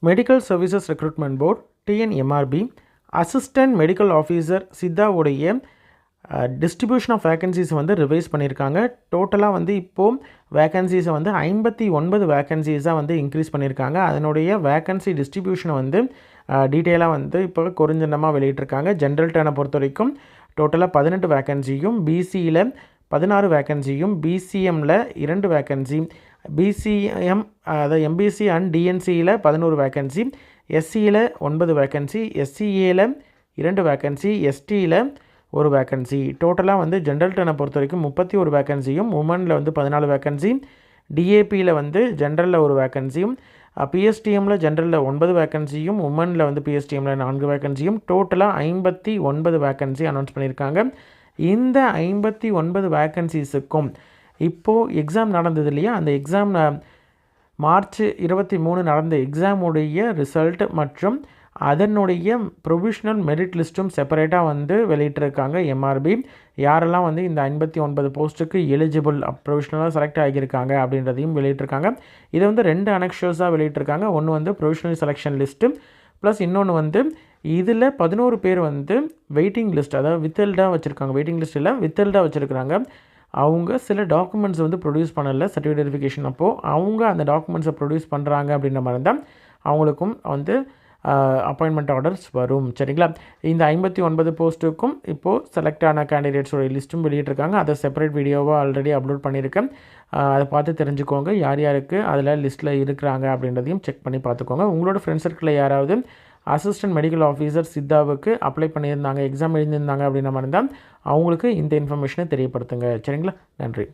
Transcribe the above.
Medical services recruitment board TNMRB assistant medical officer சித்தாவுடைய distribution of vacancies வந்து revise பண்ணியிருக்காங்க. டோட்டலாக வந்து இப்போது வேக்கன்சிஸை வந்து 59 வேக்கன்சிஸாக வந்து இன்க்ரீஸ் பண்ணியிருக்காங்க. அதனுடைய வேக்கன்சி டிஸ்ட்ரிபியூஷனை வந்து டீட்டெயிலாக வந்து இப்போ குறிஞ்சின்னமாக வெளியிட்டிருக்காங்க. ஜென்ரல் டர்னை பொறுத்த வரைக்கும் டோட்டலாக 18 வேக்கன்சியும், பிசியில் 16 வேக்கன்சியும், பிசிஎம்மில் 2 வேக்கன்சி, பிசிஎம் அதாவது எம்பிசி அண்ட் டிஎன்சியில் 11 வேக்கன்சி, எஸ்சியில் 9 வேக்கன்சி, எஸ்சிஏயில் 2 வேக்கன்சி, எஸ்டியில் 1 வேக்கன்சி. டோட்டலாக வந்து ஜென்ரல் டர்னை பொறுத்த வரைக்கும் 31 வேக்கன்சியும், உமனில் வந்து 14 வேக்கன்சி, டிஏபியில் வந்து ஜென்ரலில் 1 வேக்கன்சியும், பிஎஸ்டிஎம்மில் ஜென்ரலில் 9 வேக்கன்சியும், உமனில் வந்து பிஎஸ்டிஎம்மில் 4 வேக்கன்சியும், டோட்டலாக 59 வேக்கன்சி அனௌன்ஸ் பண்ணியிருக்காங்க. இந்த 59 வேக்கன்சிஸுக்கும் இப்போது எக்ஸாம் நடந்தது இல்லையா, அந்த எக்ஸாம் மார்ச் 23 நடந்த எக்ஸாமுடைய ரிசல்ட் மற்றும் அதனுடைய ப்ரொவிஷ்னல் மெரிட் லிஸ்ட்டும் செப்பரேட்டாக வந்து வெளியிட்டிருக்காங்க எம்ஆர்பி. யாரெல்லாம் வந்து இந்த 59 போஸ்ட்டுக்கு எலிஜிபிள் ப்ரொவிஷ்னலாக செலக்ட் ஆகியிருக்காங்க அப்படின்றதையும் வெளியிட்டிருக்காங்க. இதை வந்து 2 அனெக்ஷர்ஸாக வெளியிட்டிருக்காங்க. ஒன்று வந்து ப்ரொவிஷ்னல் செலெக்ஷன் லிஸ்ட்டு ப்ளஸ் இன்னொன்று வந்து இதில் 11 பேர் வந்து வெயிட்டிங் லிஸ்ட், அதாவது வித்தல்டாக வச்சுருக்காங்க. வெயிட்டிங் லிஸ்ட்டில் வித்தல்டாக வச்சுருக்காங்க. அவங்க சில டாக்குமெண்ட்ஸ் வந்து ப்ரொடியூஸ் பண்ணலை சர்டிஃபிகேட் வெரிஃபிகேஷன் அப்போது. அவங்க அந்த டாக்குமெண்ட்ஸை ப்ரொடியூஸ் பண்ணுறாங்க அப்படின்ற மாதிரி தான் அவங்களுக்கும் வந்து அப்பாயின்மெண்ட் ஆர்டர்ஸ் வரும். சரிங்களா? இந்த 59 போஸ்ட்டுக்கும் இப்போது செலக்ட் ஆன கேண்டிடேட்ஸோட லிஸ்ட்டும் வெளியிட்டிருக்காங்க. அதை செப்பரேட் வீடியோவாக ஆல்ரெடி அப்லோட் பண்ணியிருக்கேன். அதை பார்த்து தெரிஞ்சுக்கோங்க யார் யாருக்கு அதில் லிஸ்ட்டில் இருக்கிறாங்க அப்படின்றதையும் செக் பண்ணி பார்த்துக்கோங்க. உங்களோட ஃப்ரெண்ட்ஸ் சர்க்கிளில் யாராவது அசிஸ்டன்ட் மெடிக்கல் ஆஃபீஸர் சித்தாவுக்கு அப்ளை பண்ணியிருந்தாங்க, எக்ஸாம் எழுதியிருந்தாங்க அப்படின்ற மாதிரி இருந்தால் அவங்களுக்கு இந்த இன்ஃபர்மேஷனை தெரியப்படுத்துங்க. சரிங்களா? நன்றி.